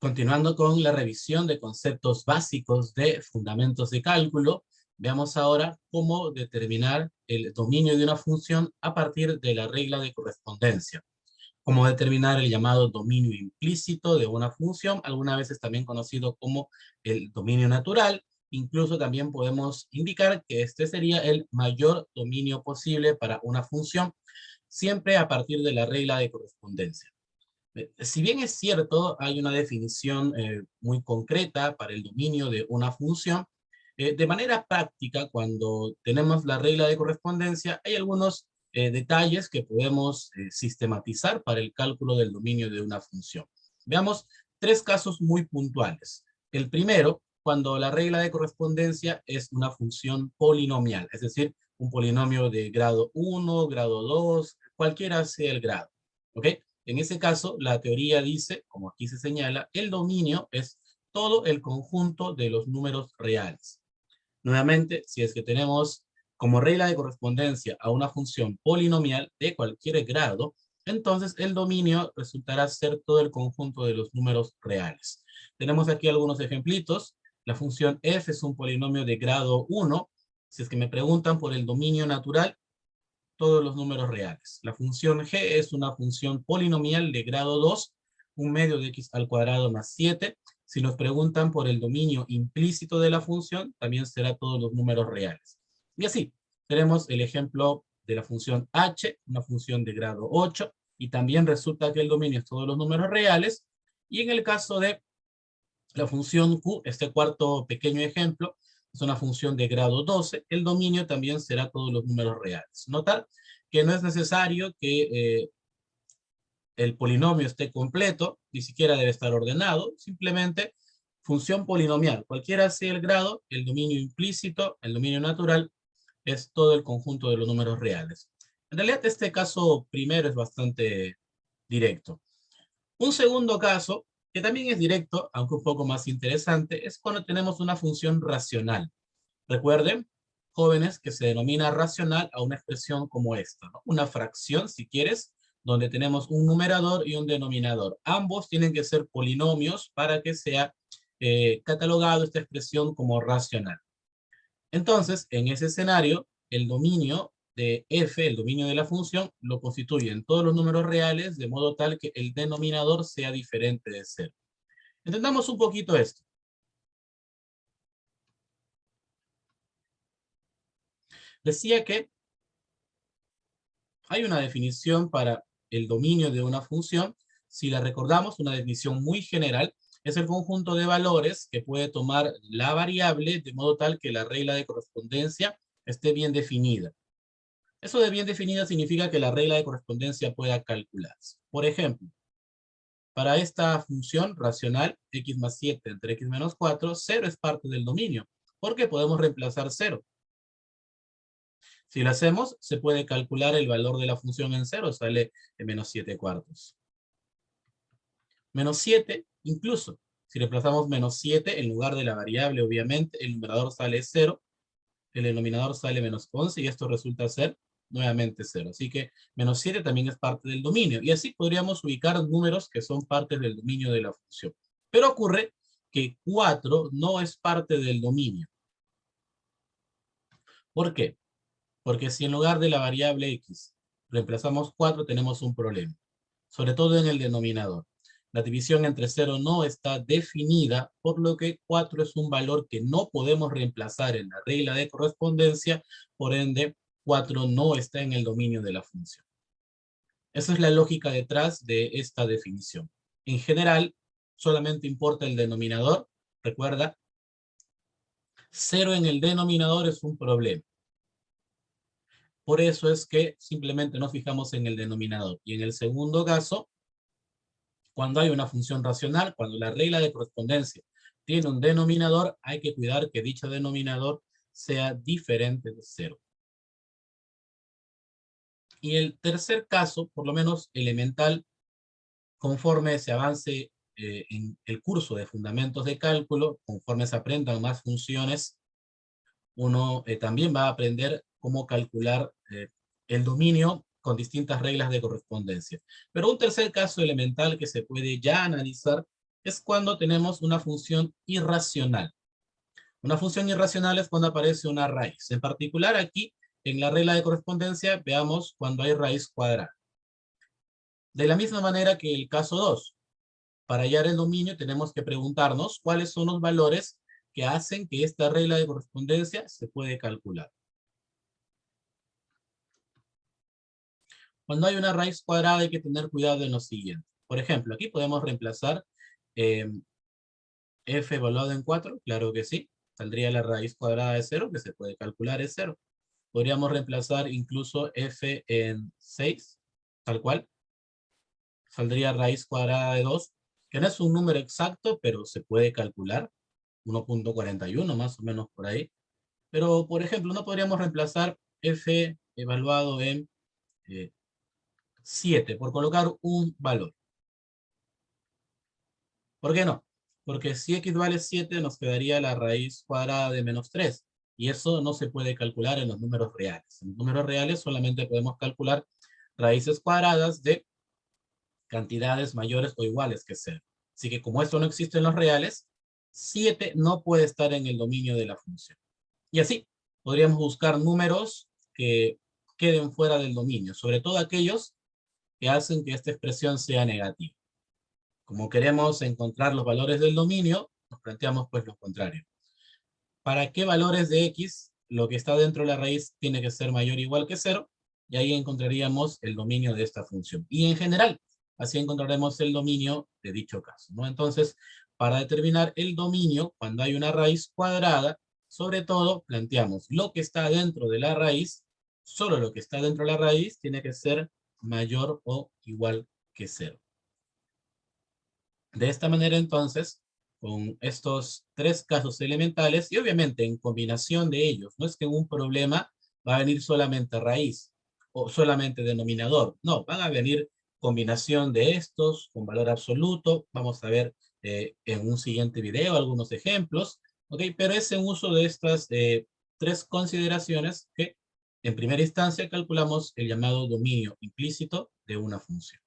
Continuando con la revisión de conceptos básicos de fundamentos de cálculo, veamos ahora cómo determinar el dominio de una función a partir de la regla de correspondencia. Cómo determinar el llamado dominio implícito de una función, algunas veces también conocido como el dominio natural. Incluso también podemos indicar que este sería el mayor dominio posible para una función, siempre a partir de la regla de correspondencia. Si bien es cierto, hay una definición muy concreta para el dominio de una función, de manera práctica, cuando tenemos la regla de correspondencia, hay algunos detalles que podemos sistematizar para el cálculo del dominio de una función. Veamos tres casos muy puntuales. El primero, cuando la regla de correspondencia es una función polinomial, es decir, un polinomio de grado 1, grado 2, cualquiera sea el grado. ¿Ok? En ese caso, la teoría dice, como aquí se señala, el dominio es todo el conjunto de los números reales. Nuevamente, si es que tenemos como regla de correspondencia a una función polinomial de cualquier grado, entonces el dominio resultará ser todo el conjunto de los números reales. Tenemos aquí algunos ejemplitos. La función f es un polinomio de grado 1. Si es que me preguntan por el dominio natural, todos los números reales. La función g es una función polinomial de grado 2, un medio de x al cuadrado más 7. Si nos preguntan por el dominio implícito de la función, también será todos los números reales. Y así, tenemos el ejemplo de la función h, una función de grado 8, y también resulta que el dominio es todos los números reales. Y en el caso de la función q, este cuarto pequeño ejemplo, es una función de grado 12, el dominio también será todos los números reales. Notar que no es necesario que el polinomio esté completo, ni siquiera debe estar ordenado, simplemente función polinomial. Cualquiera sea el grado, el dominio implícito, el dominio natural, es todo el conjunto de los números reales. En realidad, este caso primero es bastante directo. Un segundo caso, que también es directo, aunque un poco más interesante, es cuando tenemos una función racional. Recuerden, jóvenes, que se denomina racional a una expresión como esta, ¿no? Una fracción, si quieres, donde tenemos un numerador y un denominador. Ambos tienen que ser polinomios para que sea catalogado esta expresión como racional. Entonces, en ese escenario, el dominio de f, el dominio de la función, lo constituyen todos los números reales, de modo tal que el denominador sea diferente de 0. Entendamos un poquito esto. Decía que hay una definición para el dominio de una función. Si la recordamos, una definición muy general, es el conjunto de valores que puede tomar la variable de modo tal que la regla de correspondencia esté bien definida. Eso de bien definida significa que la regla de correspondencia pueda calcularse. Por ejemplo, para esta función racional, x más 7 entre x menos 4, 0 es parte del dominio, porque podemos reemplazar 0. Si lo hacemos, se puede calcular el valor de la función en 0, sale de menos 7 cuartos. Menos 7, incluso, si reemplazamos menos 7 en lugar de la variable, obviamente, el numerador sale 0, el denominador sale menos 11, y esto resulta ser nuevamente 0. Así que menos 7 también es parte del dominio, y así podríamos ubicar números que son parte del dominio de la función. Pero ocurre que 4 no es parte del dominio. ¿Por qué? Porque si en lugar de la variable x reemplazamos 4, tenemos un problema, sobre todo en el denominador. La división entre 0 no está definida, por lo que 4 es un valor que no podemos reemplazar en la regla de correspondencia, por ende, 4 no está en el dominio de la función. Esa es la lógica detrás de esta definición. En general, solamente importa el denominador. Recuerda, 0 en el denominador es un problema. Por eso es que simplemente nos fijamos en el denominador. Y en el segundo caso, cuando hay una función racional, cuando la regla de correspondencia tiene un denominador, hay que cuidar que dicho denominador sea diferente de 0. Y el tercer caso, por lo menos elemental, conforme se avance en el curso de fundamentos de cálculo, conforme se aprendan más funciones, uno también va a aprender cómo calcular el dominio con distintas reglas de correspondencia. Pero un tercer caso elemental que se puede ya analizar es cuando tenemos una función irracional. Una función irracional es cuando aparece una raíz. En particular aquí, en la regla de correspondencia, veamos cuando hay raíz cuadrada. De la misma manera que el caso 2, para hallar el dominio tenemos que preguntarnos cuáles son los valores que hacen que esta regla de correspondencia se puede calcular. Cuando hay una raíz cuadrada hay que tener cuidado en lo siguiente. Por ejemplo, aquí podemos reemplazar f evaluado en 4, claro que sí. Saldría la raíz cuadrada de 0, que se puede calcular, es 0. Podríamos reemplazar incluso f en 6, tal cual. Saldría raíz cuadrada de 2, que no es un número exacto, pero se puede calcular. 1.41, más o menos por ahí. Pero, por ejemplo, no podríamos reemplazar f evaluado en 7, por colocar un valor. ¿Por qué no? Porque si x vale 7, nos quedaría la raíz cuadrada de menos 3. Y eso no se puede calcular en los números reales. En los números reales solamente podemos calcular raíces cuadradas de cantidades mayores o iguales que 0. Así que como esto no existe en los reales, 7 no puede estar en el dominio de la función. Y así, podríamos buscar números que queden fuera del dominio, sobre todo aquellos que hacen que esta expresión sea negativa. Como queremos encontrar los valores del dominio, nos planteamos pues lo contrario. ¿Para qué valores de x lo que está dentro de la raíz tiene que ser mayor o igual que 0? Y ahí encontraríamos el dominio de esta función. Y en general, así encontraremos el dominio de dicho caso, ¿no? Entonces, para determinar el dominio, cuando hay una raíz cuadrada, sobre todo planteamos lo que está dentro de la raíz, solo lo que está dentro de la raíz tiene que ser mayor o igual que 0. De esta manera, entonces, con estos tres casos elementales, y obviamente en combinación de ellos, no es que en un problema va a venir solamente raíz o solamente denominador, no, van a venir combinación de estos con valor absoluto, vamos a ver en un siguiente video algunos ejemplos, ¿ok? Pero es en uso de estas tres consideraciones que en primera instancia calculamos el llamado dominio implícito de una función.